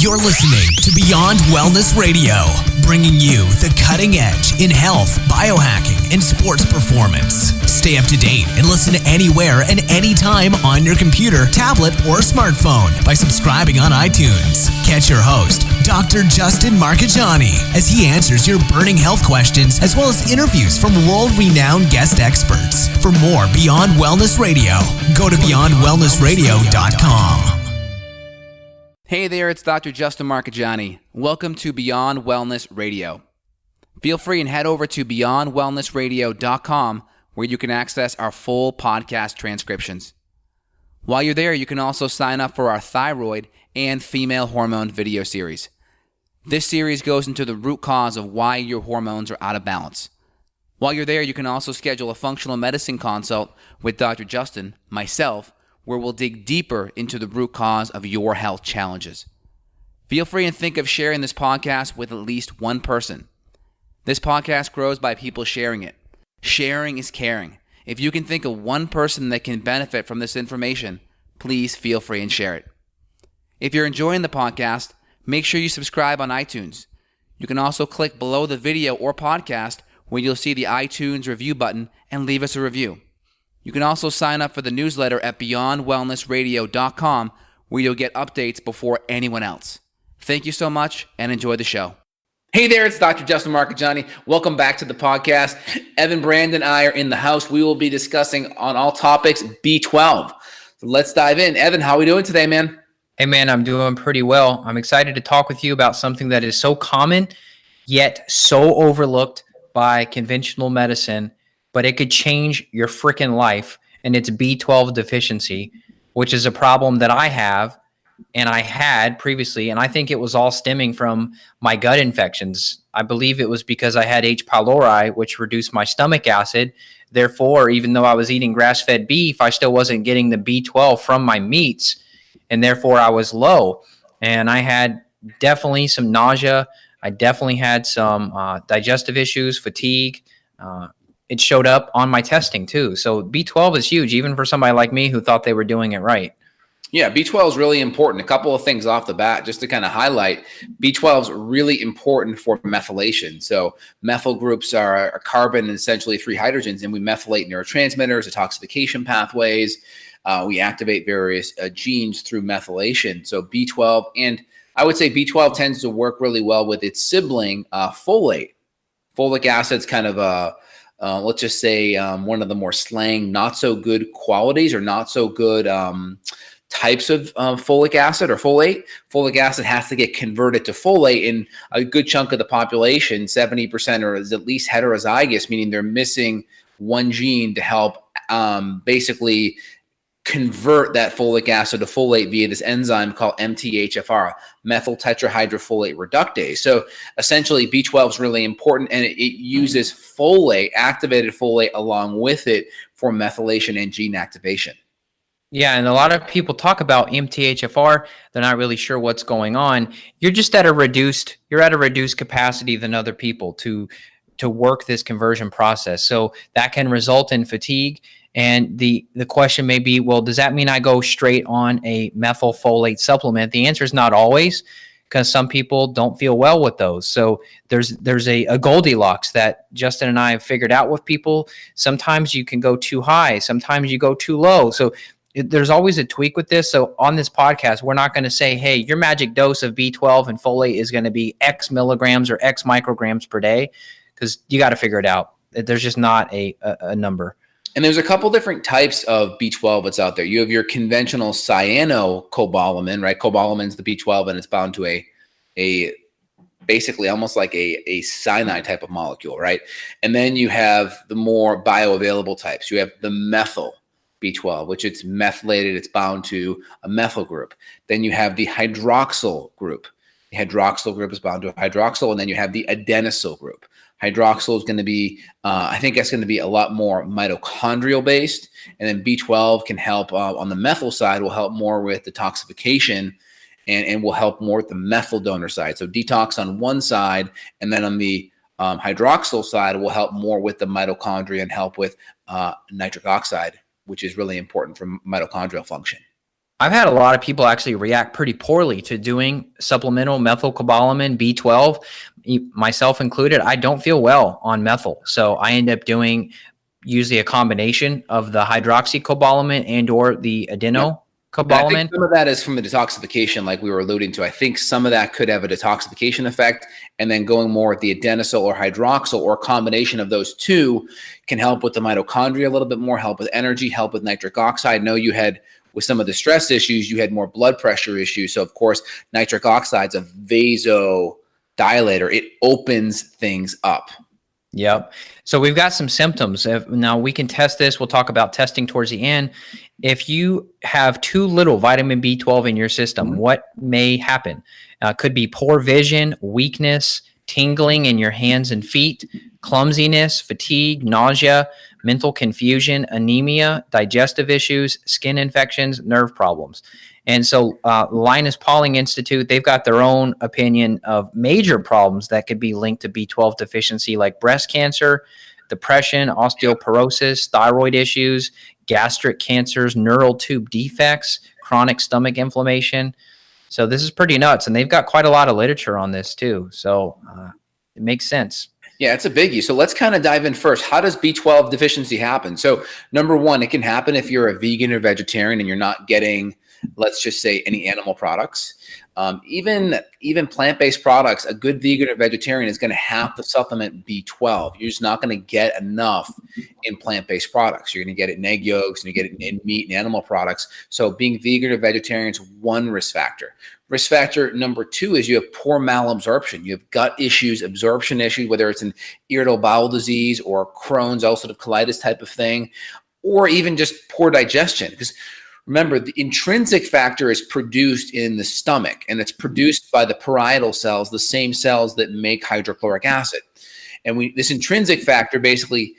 You're listening to Beyond Wellness Radio, bringing you the cutting edge in health, biohacking, and sports performance. Stay up to date and listen anywhere and anytime on your computer, tablet, or smartphone by subscribing on iTunes. Catch your host, Dr. Justin Marcagiani, as he answers your burning health questions as well as interviews from world-renowned guest experts. For more Beyond Wellness Radio, go to beyondwellnessradio.com. Hey there, it's Dr. Justin Marcagiani. Welcome to Beyond Wellness Radio. Feel free and head over to beyondwellnessradio.com where you can access our full podcast transcriptions. While you're there, you can also sign up for our thyroid and female hormone video series. This series goes into the root cause of why your hormones are out of balance. While you're there, you can also schedule a functional medicine consult with Dr. Justin, myself, where we'll dig deeper into the root cause of your health challenges. Feel free and think of sharing this podcast with at least one person. This podcast grows by people sharing it. Sharing is caring. If you can think of one person that can benefit from this information, please feel free and share it. If you're enjoying the podcast, make sure you subscribe on iTunes. You can also click below the video or podcast where you'll see the iTunes review button and leave us a review. You can also sign up for the newsletter at beyondwellnessradio.com where you'll get updates before anyone else. Thank you so much and enjoy the show. Hey there, it's Dr. Justin Marcagiani. Welcome back to the podcast. Evan Brandon and I are in the house. We will be discussing on all topics B12. So let's dive in. Evan, how are we doing today, man? Hey, man, I'm doing pretty well. I'm excited to talk with you about something that is so common, yet so overlooked by conventional medicine, but it could change your freaking life, and it's B12 deficiency, which is a problem that I have and I had previously, and I think it was all stemming from my gut infections. I believe it was because I had H-Pylori, which reduced my stomach acid. Therefore, even though I was eating grass-fed beef, I still wasn't getting the B12 from my meats, and therefore I was low. And I had definitely some nausea. I definitely had some digestive issues, fatigue. It showed up on my testing too. So B12 is huge, even for somebody like me who thought they were doing it right. Yeah, B12 is really important. A couple of things off the bat, just to kind of highlight, B12 is really important for methylation. So methyl groups are a carbon and essentially three hydrogens, and we methylate neurotransmitters, detoxification pathways. We activate various genes through methylation. So B12, and I would say B12 tends to work really well with its sibling, folate. Folic acid's kind of let's just say one of the more slang, not so good qualities or not so good types of folic acid or folate. Folic acid has to get converted to folate, and a good chunk of the population, 70%, are at least heterozygous, meaning they're missing one gene to help basically convert that folic acid to folate via this enzyme called MTHFR, methyl tetrahydrofolate reductase. So essentially B12 is really important, and it uses folate, activated folate, along with it for methylation and gene activation. Yeah, and a lot of people talk about MTHFR. They're not really sure what's going on. You're at a reduced capacity than other people to work this conversion process. So that can result in fatigue. And the question may be, well, does that mean I go straight on a methylfolate supplement? The answer is not always, because some people don't feel well with those. So there's a Goldilocks that Justin and I have figured out with people. Sometimes you can go too high. Sometimes you go too low. So there's always a tweak with this. So on this podcast, we're not going to say, hey, your magic dose of B12 and folate is going to be X milligrams or X micrograms per day, because you got to figure it out. There's just not a number. And there's a couple different types of B12 that's out there. You have your conventional cyanocobalamin, right? Cobalamin's the B12, and it's bound to a basically almost like a cyanide type of molecule, right? And then you have the more bioavailable types. You have the methyl B12, which it's methylated, it's bound to a methyl group. Then you have the hydroxyl group. The hydroxyl group is bound to a hydroxyl, and then you have the adenosyl group. Hydroxyl is going to be, I think that's going to be a lot more mitochondrial based. And then B12 can help on the methyl side, will help more with detoxification and will help more with the methyl donor side. So detox on one side, and then on the hydroxyl side will help more with the mitochondria and help with nitric oxide, which is really important for mitochondrial function. I've had a lot of people actually react pretty poorly to doing supplemental methylcobalamin B12, myself included. I don't feel well on methyl. So I end up doing usually a combination of the hydroxycobalamin and or the And I think adenocobalamin. some of that is from the detoxification, like we were alluding to. I think some of that could have a detoxification effect, and then going more with the adenosine or hydroxyl or combination of those two can help with the mitochondria a little bit more, help with energy, help with nitric oxide. I know you had, with some of the stress issues, you had more blood pressure issues. So of course, nitric oxide's a vasodilator. It opens things up. Yep. So we've got some symptoms. Now we can test this. We'll talk about testing towards the end. If you have too little vitamin B12 in your system, what may happen? Could be poor vision, weakness, tingling in your hands and feet, clumsiness, fatigue, nausea, mental confusion, anemia, digestive issues, skin infections, nerve problems. And so Linus Pauling Institute, they've got their own opinion of major problems that could be linked to B12 deficiency, like breast cancer, depression, osteoporosis, thyroid issues, gastric cancers, neural tube defects, chronic stomach inflammation. So this is pretty nuts. And they've got quite a lot of literature on this too. So it makes sense. Yeah, it's a biggie. So let's kind of dive in first. How does B12 deficiency happen? So number one, it can happen if you're a vegan or vegetarian and you're not getting, let's just say, any animal products. Even plant-based products, a good vegan or vegetarian is going to have to supplement B12. You're just not going to get enough in plant-based products. You're going to get it in egg yolks, and you get it in meat and animal products. So being vegan or vegetarian is one risk factor. Risk factor number two is you have poor malabsorption. You have gut issues, absorption issues, whether it's an irritable bowel disease or Crohn's, ulcerative colitis type of thing, or even just poor digestion. Because remember, the intrinsic factor is produced in the stomach, and it's produced by the parietal cells, the same cells that make hydrochloric acid. And this intrinsic factor basically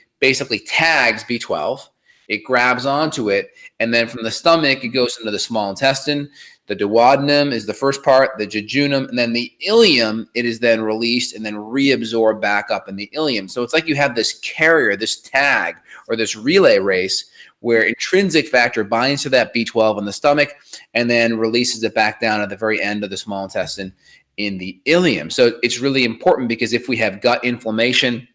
tags B12. It grabs onto it, and then from the stomach, it goes into the small intestine. The duodenum is the first part, the jejunum, and then the ileum, it is then released and then reabsorbed back up in the ileum. So it's like you have this carrier, this tag, or this relay race where intrinsic factor binds to that B12 in the stomach and then releases it back down at the very end of the small intestine in the ileum. So it's really important, because if we have gut inflammation,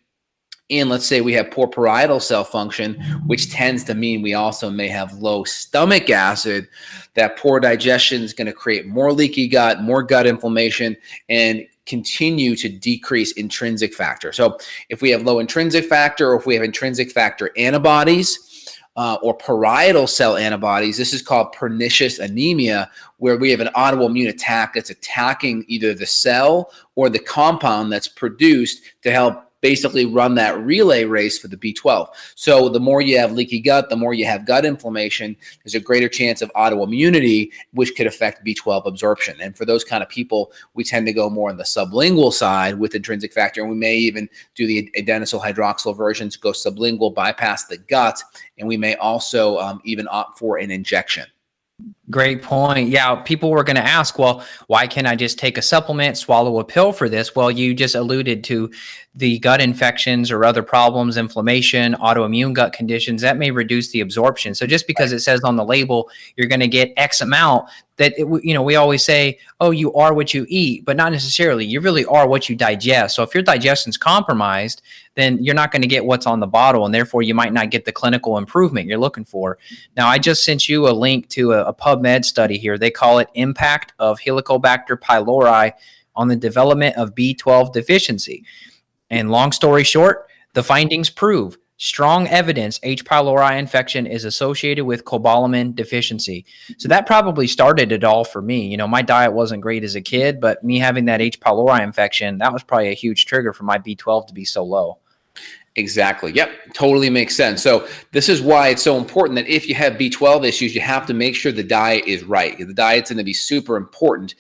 and let's say we have poor parietal cell function, which tends to mean we also may have low stomach acid, that poor digestion is going to create more leaky gut, more gut inflammation, and continue to decrease intrinsic factor. So if we have low intrinsic factor, or if we have intrinsic factor antibodies, or parietal cell antibodies, this is called pernicious anemia, where we have an autoimmune attack that's attacking either the cell or the compound that's produced to help basically run that relay race for the B12. So the more you have leaky gut, the more you have gut inflammation, there's a greater chance of autoimmunity, which could affect B12 absorption. And for those kind of people, we tend to go more on the sublingual side with intrinsic factor. And we may even do the adenylyl hydroxyl versions, go sublingual, bypass the gut. And we may also even opt for an injection. Great point. Yeah, people were going to ask, well, why can't I just take a supplement, swallow a pill for this? Well, you just alluded to the gut infections or other problems, inflammation, autoimmune gut conditions, that may reduce the absorption. So just because it says on the label, you're going to get X amount, that, we always say, oh, you are what you eat, but not necessarily. You really are what you digest. So if your digestion's compromised, then you're not going to get what's on the bottle, and therefore you might not get the clinical improvement you're looking for. Now, I just sent you a link to a PubMed study here. They call it Impact of Helicobacter pylori on the Development of B12 Deficiency. And long story short, the findings prove strong evidence H. pylori infection is associated with cobalamin deficiency. So that probably started it all for me. My diet wasn't great as a kid, but me having that H. pylori infection, that was probably a huge trigger for my B12 to be so low. Exactly. Yep. Totally makes sense. So this is why it's so important that if you have B12 issues, you have to make sure the diet is right. The diet's going to be super important.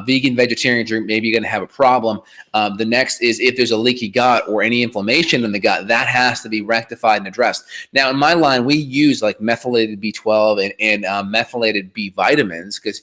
Vegan, vegetarians are maybe going to have a problem. The next is if there's a leaky gut or any inflammation in the gut, that has to be rectified and addressed. Now, in my line, we use like methylated B12 and methylated B vitamins, because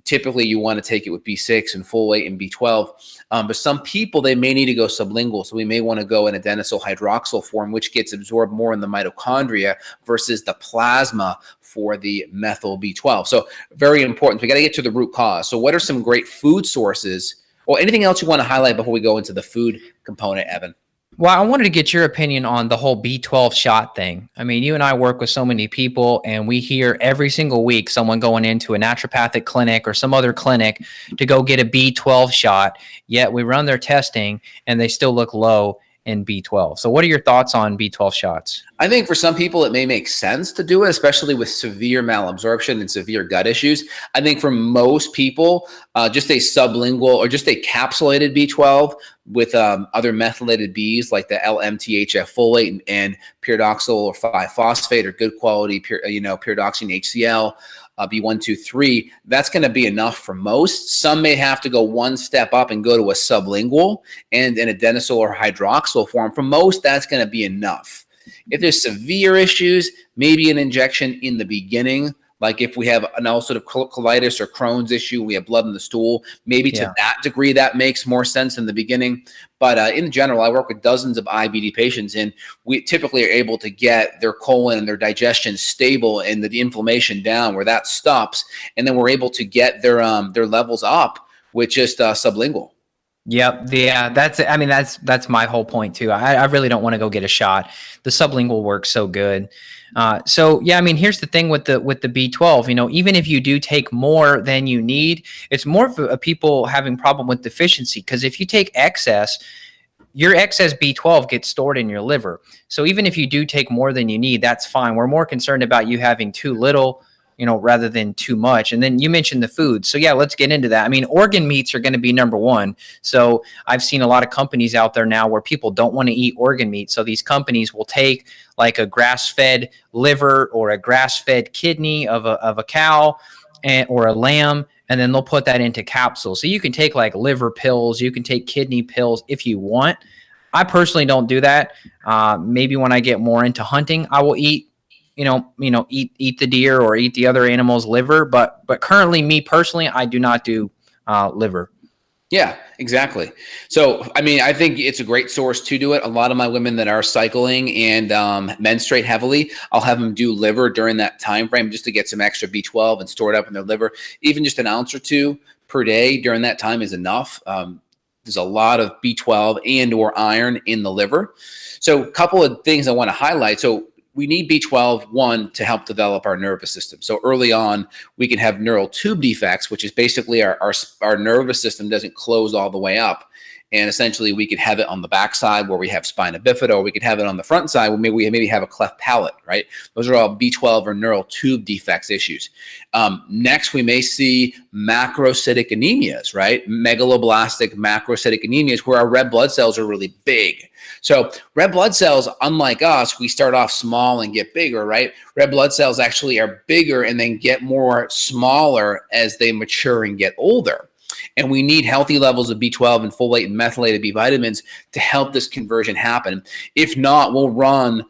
Typically, you want to take it with B6 and folate and B12. But some people, they may need to go sublingual. So we may want to go in adenosine hydroxyl form, which gets absorbed more in the mitochondria versus the plasma for the methyl B12. So very important. We got to get to the root cause. So what are some great food sources, or anything else you want to highlight before we go into the food component, Evan? Well, I wanted to get your opinion on the whole B12 shot thing. I mean, you and I work with so many people, and we hear every single week someone going into a naturopathic clinic or some other clinic to go get a B12 shot, yet we run their testing and they still look low in B12. So what are your thoughts on B12 shots? I think for some people, it may make sense to do it, especially with severe malabsorption and severe gut issues. I think for most people, just a sublingual or just a capsulated B12 with other methylated Bs like the LMTHF folate and pyridoxal or 5-phosphate or good quality, pyridoxine HCl, B123, that's going to be enough for most. Some may have to go one step up and go to a sublingual and an adenosine or hydroxyl form. For most, that's going to be enough. If there's severe issues, maybe an injection in the beginning, like if we have an ulcerative colitis or Crohn's issue, we have blood in the stool, maybe to that degree, that makes more sense in the beginning. But in general, I work with dozens of IBD patients, and we typically are able to get their colon and their digestion stable and the inflammation down where that stops. And then we're able to get their levels up with just sublingual. Yep. Yeah. That's my whole point too. I really don't want to go get a shot. The sublingual works so good. Here's the thing with the B12, even if you do take more than you need, it's more of people having problem with deficiency. Because if you take excess, your excess B12 gets stored in your liver. So even if you do take more than you need, that's fine. We're more concerned about you having too little, rather than too much. And then you mentioned the food. So yeah, let's get into that. I mean, organ meats are going to be number one. So I've seen a lot of companies out there now where people don't want to eat organ meat. So these companies will take like a grass-fed liver or a grass-fed kidney of a cow or a lamb, and then they'll put that into capsules. So you can take like liver pills, you can take kidney pills if you want. I personally don't do that. Maybe when I get more into hunting, I will eat eat the deer or eat the other animal's liver. But currently, me personally, I do not do liver. Yeah, exactly. So, I mean, I think it's a great source to do it. A lot of my women that are cycling and menstruate heavily, I'll have them do liver during that time frame just to get some extra B12 and store it up in their liver. Even just an ounce or two per day during that time is enough. There's a lot of B12 and or iron in the liver. So a couple of things I want to highlight. So we need B12, one, to help develop our nervous system. So early on, we can have neural tube defects, which is basically our nervous system doesn't close all the way up. And essentially, we could have it on the backside where we have spina bifida, or we could have it on the front side where maybe have a cleft palate, right? Those are all B12 or neural tube defects issues. Next, we may see macrocytic anemias, right? Megaloblastic macrocytic anemias where our red blood cells are really big. So red blood cells, unlike us, we start off small and get bigger, right? Red blood cells actually are bigger and then get more smaller as they mature and get older. And we need healthy levels of B12 and folate and methylated B vitamins to help this conversion happen. If not, we'll run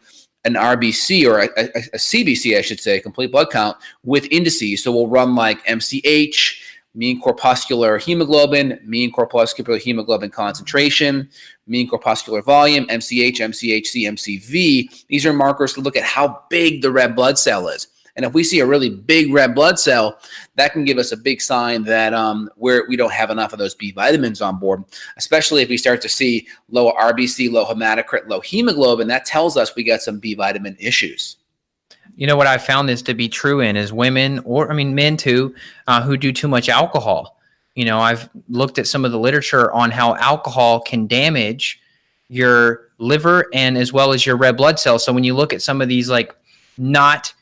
an RBC or a CBC, I should say, complete blood count with indices. So we'll run like MCH, mean corpuscular hemoglobin, mean corpuscular hemoglobin concentration, mean corpuscular volume, MCH, MCHC, MCV. These are markers to look at how big the red blood cell is. And if we see a really big red blood cell, that can give us a big sign that we don't have enough of those B vitamins on board, especially if we start to see low RBC, low hematocrit, low hemoglobin. That tells us we got some B vitamin issues. You know what I found this to be true in is women, men too, who do too much alcohol. I've looked at some of the literature on how alcohol can damage your liver and as well as your red blood cells. So when you look at some of these, like, not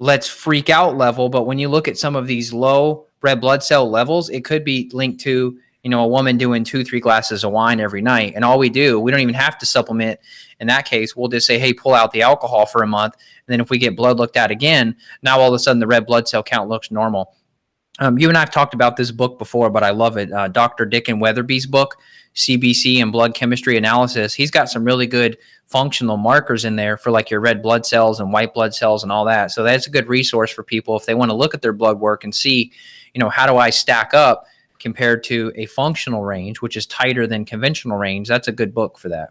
let's freak out level, but when you look at some of these low red blood cell levels, it could be linked to, a woman doing 2-3 glasses of wine every night. And all we don't even have to supplement. In that case, we'll just say, hey, pull out the alcohol for a month. And then if we get blood looked at again, now all of a sudden the red blood cell count looks normal. You and I have talked about this book before, but I love it. Dr. Dickon Weatherby's book, CBC and Blood Chemistry Analysis. He's got some really good functional markers in there for like your red blood cells and white blood cells and all that. So that's a good resource for people if they want to look at their blood work and see, how do I stack up compared to a functional range, which is tighter than conventional range? That's a good book for that.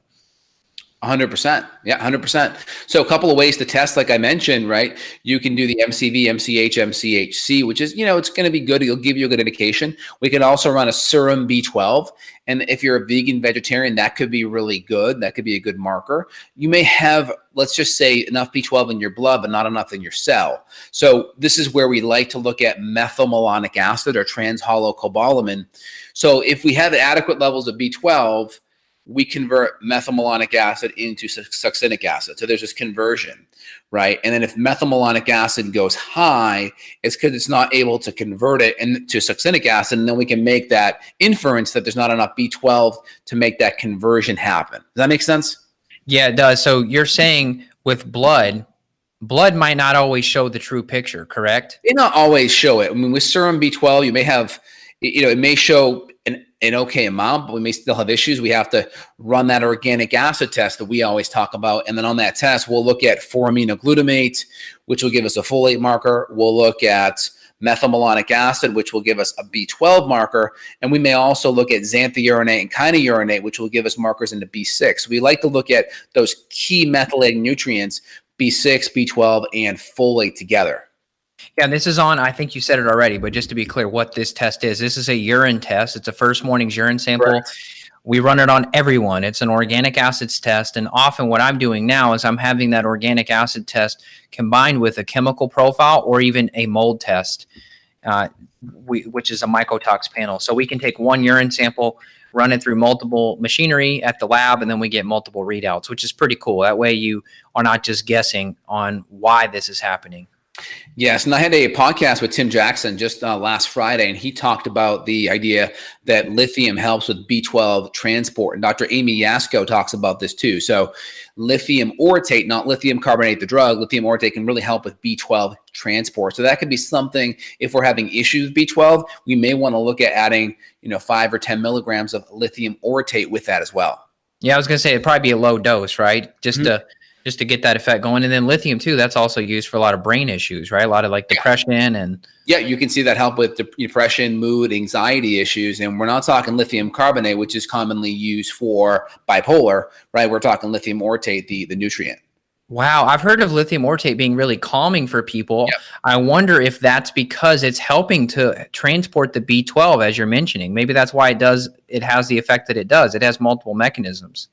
100%. Yeah, 100%. So a couple of ways to test, like I mentioned, right? You can do the MCV, MCH, MCHC, which is, it's going to be good. It'll give you a good indication. We can also run a serum B12. And if you're a vegan vegetarian, that could be really good. That could be a good marker. You may have, let's just say, enough B12 in your blood, but not enough in your cell. So this is where we like to look at methylmalonic acid or trans-holocobalamin. So if we have adequate levels of B12, we convert methylmalonic acid into succinic acid. So there's this conversion, right? And then if methylmalonic acid goes high, it's because it's not able to convert it into succinic acid. And then we can make that inference that there's not enough B12 to make that conversion happen. Does that make sense? Yeah, it does. So you're saying with blood might not always show the true picture, correct? It not always show it. I mean, with serum B12, you may have, it may show an okay amount, but we may still have issues. We have to run that organic acid test that we always talk about. And then on that test, we'll look at 4-aminoglutamate, which will give us a folate marker. We'll look at methylmalonic acid, which will give us a B12 marker. And we may also look at xanthiuronate and kinourinate, which will give us markers into B6. We like to look at those key methylating nutrients, B6, B12, and folate together. Yeah, this is on, I think you said it already, but just to be clear what this test is, this is a urine test. It's a first morning's urine sample. Correct. We run it on everyone. It's an organic acids test. And often what I'm doing now is I'm having that organic acid test combined with a chemical profile or even a mold test, which is a mycotox panel. So we can take one urine sample, run it through multiple machinery at the lab, and then we get multiple readouts, which is pretty cool. That way you are not just guessing on why this is happening. Yes, and I had a podcast with Tim Jackson just last Friday, and he talked about the idea that lithium helps with B12 transport. And Dr. Amy Yasko talks about this too. So lithium orotate, not lithium carbonate, the drug, lithium orotate can really help with B12 transport. So that could be something, if we're having issues with B12, we may want to look at adding, 5 or 10 milligrams of lithium orotate with that as well. Yeah, I was going to say it'd probably be a low dose, right? Just to get that effect going. And then lithium too, that's also used for a lot of brain issues, right? A lot of like depression and... Yeah, you can see that help with depression, mood, anxiety issues. And we're not talking lithium carbonate, which is commonly used for bipolar, right? We're talking lithium orotate, the nutrient. Wow, I've heard of lithium orotate being really calming for people. Yep. I wonder if that's because it's helping to transport the B12, as you're mentioning. Maybe that's why it has the effect that it does. It has multiple mechanisms.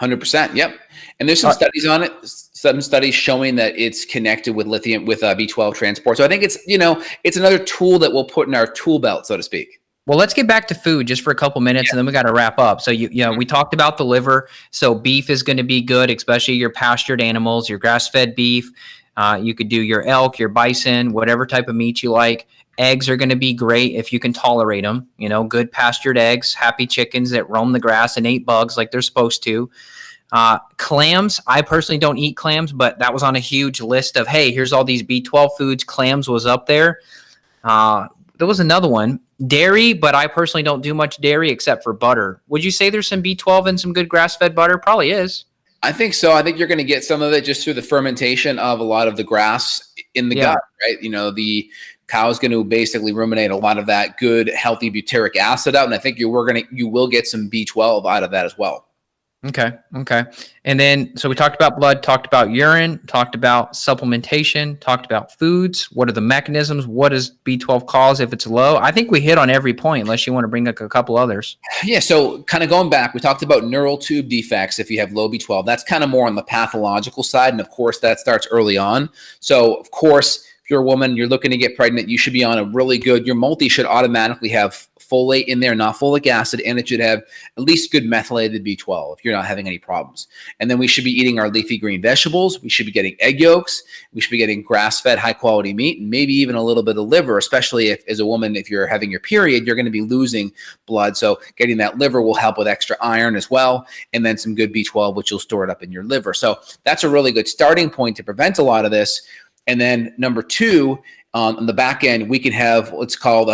100%. Yep. And there's some studies on it, some studies showing that it's connected with lithium, with B12 transport. So I think it's, it's another tool that we'll put in our tool belt, so to speak. Well, let's get back to food just for a couple minutes, and then we got to wrap up. So, we talked about the liver. So beef is going to be good, especially your pastured animals, your grass-fed beef. You could do your elk, your bison, whatever type of meat you like. Eggs are going to be great if you can tolerate them. Good pastured eggs, happy chickens that roam the grass and ate bugs like they're supposed to. Clams, I personally don't eat clams, but that was on a huge list of, hey, here's all these B12 foods. Clams was up there. There was another one, dairy, but I personally don't do much dairy except for butter. Would you say there's some B12 and some good grass-fed butter? Probably is. I think so. I think you're going to get some of it just through the fermentation of a lot of the grass in the gut, right? The cow is going to basically ruminate a lot of that good, healthy butyric acid out. And I think you will get some B12 out of that as well. Okay. And then, so we talked about blood, talked about urine, talked about supplementation, talked about foods. What are the mechanisms? What does B12 cause if it's low? I think we hit on every point, unless you want to bring up a couple others. Yeah. So kind of going back, we talked about neural tube defects. If you have low B12, that's kind of more on the pathological side. And of course that starts early on. So of course, if you're a woman, you're looking to get pregnant, you should be on a really good, your multi should automatically have folate in there, not folic acid, and it should have at least good methylated B12 if you're not having any problems. And then we should be eating our leafy green vegetables. We should be getting egg yolks. We should be getting grass-fed, high-quality meat, and maybe even a little bit of liver, especially if, as a woman, if you're having your period, you're going to be losing blood. So getting that liver will help with extra iron as well, and then some good B12, which you'll store it up in your liver. So that's a really good starting point to prevent a lot of this. And then number two, on the back end, we can have what's called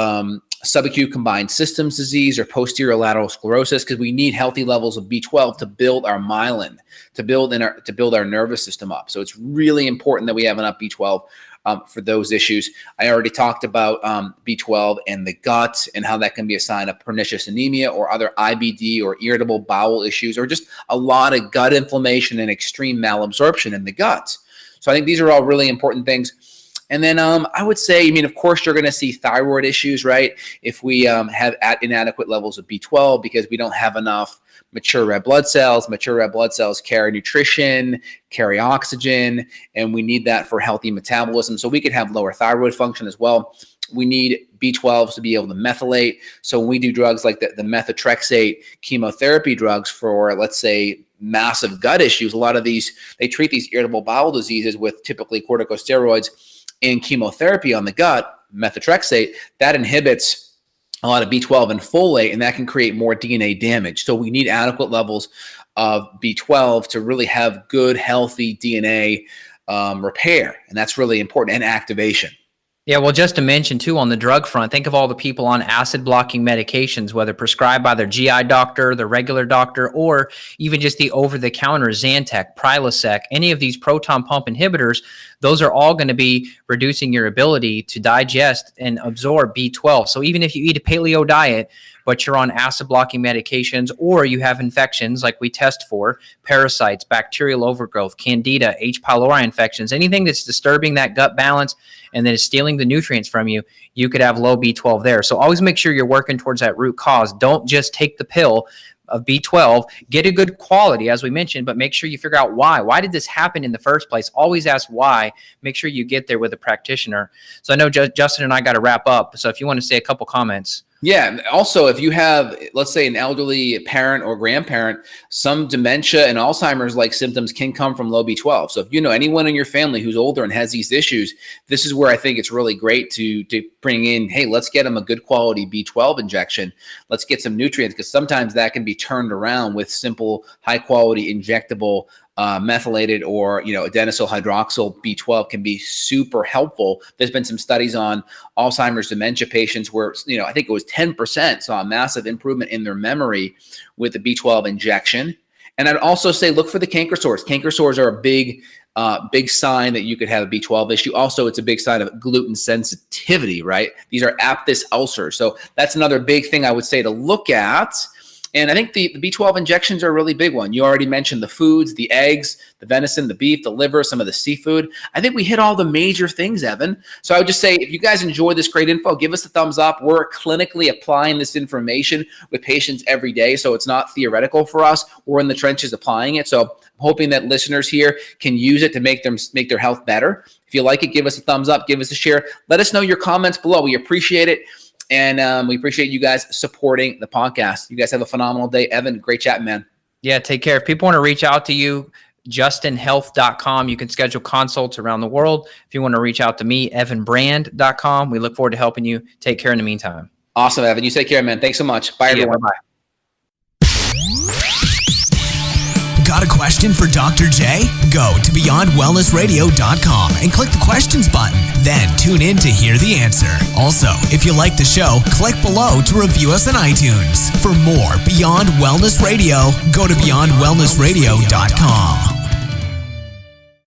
subacute combined systems disease or posterior lateral sclerosis, because we need healthy levels of B12 to build our myelin, to build our nervous system up. So it's really important that we have enough B12 for those issues. I already talked about B12 and the gut and how that can be a sign of pernicious anemia or other IBD or irritable bowel issues, or just a lot of gut inflammation and extreme malabsorption in the gut. So I think these are all really important things. And then I would say, of course, you're going to see thyroid issues, right? If we have inadequate levels of B12 because we don't have enough mature red blood cells. Mature red blood cells carry nutrition, carry oxygen, and we need that for healthy metabolism. So we could have lower thyroid function as well. We need B12s to be able to methylate. So when we do drugs like the methotrexate chemotherapy drugs for, let's say, massive gut issues, a lot of these, they treat these irritable bowel diseases with typically corticosteroids and chemotherapy on the gut, methotrexate, that inhibits a lot of B12 and folate, and that can create more DNA damage. So we need adequate levels of B12 to really have good, healthy DNA repair, and that's really important, and activation. Yeah, well, just to mention too, on the drug front, think of all the people on acid blocking medications, whether prescribed by their GI doctor, their regular doctor, or even just the over-the-counter Zantac, Prilosec, any of these proton pump inhibitors. Those are all going to be reducing your ability to digest and absorb B12. So even if you eat a paleo diet, but you're on acid blocking medications, or you have infections like we test for, parasites, bacterial overgrowth, candida, H-Pylori infections, anything that's disturbing that gut balance and then is stealing the nutrients from you, you could have low B12 there. So always make sure you're working towards that root cause. Don't just take the pill of B12, get a good quality, as we mentioned, but make sure you figure out why. Why did this happen in the first place? Always ask why. Make sure you get there with a practitioner. So I know Justin and I got to wrap up. So if you want to say a couple comments. Yeah. Also, if you have, let's say, an elderly parent or grandparent, some dementia and Alzheimer's-like symptoms can come from low B12. So if you know anyone in your family who's older and has these issues, this is where I think it's really great to bring in, hey, let's get them a good quality B12 injection. Let's get some nutrients, because sometimes that can be turned around with simple, high-quality injectable methylated or adenosyl hydroxyl B12 can be super helpful. There's been some studies on Alzheimer's dementia patients where I think it was 10% saw a massive improvement in their memory with the B12 injection. And I'd also say look for the canker sores. Canker sores are a big sign that you could have a B12 issue. Also, it's a big sign of gluten sensitivity, right? These are aphthous ulcers. So that's another big thing I would say to look at. And I think the B12 injections are a really big one. You already mentioned the foods, the eggs, the venison, the beef, the liver, some of the seafood. I think we hit all the major things, Evan. So I would just say, if you guys enjoy this great info, give us a thumbs up. We're clinically applying this information with patients every day, so it's not theoretical for us. We're in the trenches applying it. So I'm hoping that listeners here can use it to make their health better. If you like it, give us a thumbs up, give us a share. Let us know your comments below. We appreciate it. And we appreciate you guys supporting the podcast. You guys have a phenomenal day. Evan, great chatting, man. Yeah, take care. If people want to reach out to you, justinhealth.com. You can schedule consults around the world. If you want to reach out to me, evanbrand.com. We look forward to helping you. Take care in the meantime. Awesome, Evan. You take care, man. Thanks so much. Bye, everyone. Bye-bye. Got a question for Dr. J? Go to beyondwellnessradio.com and click the questions button. Then tune in to hear the answer. Also, if you like the show, click below to review us on iTunes. For more Beyond Wellness Radio, go to beyondwellnessradio.com.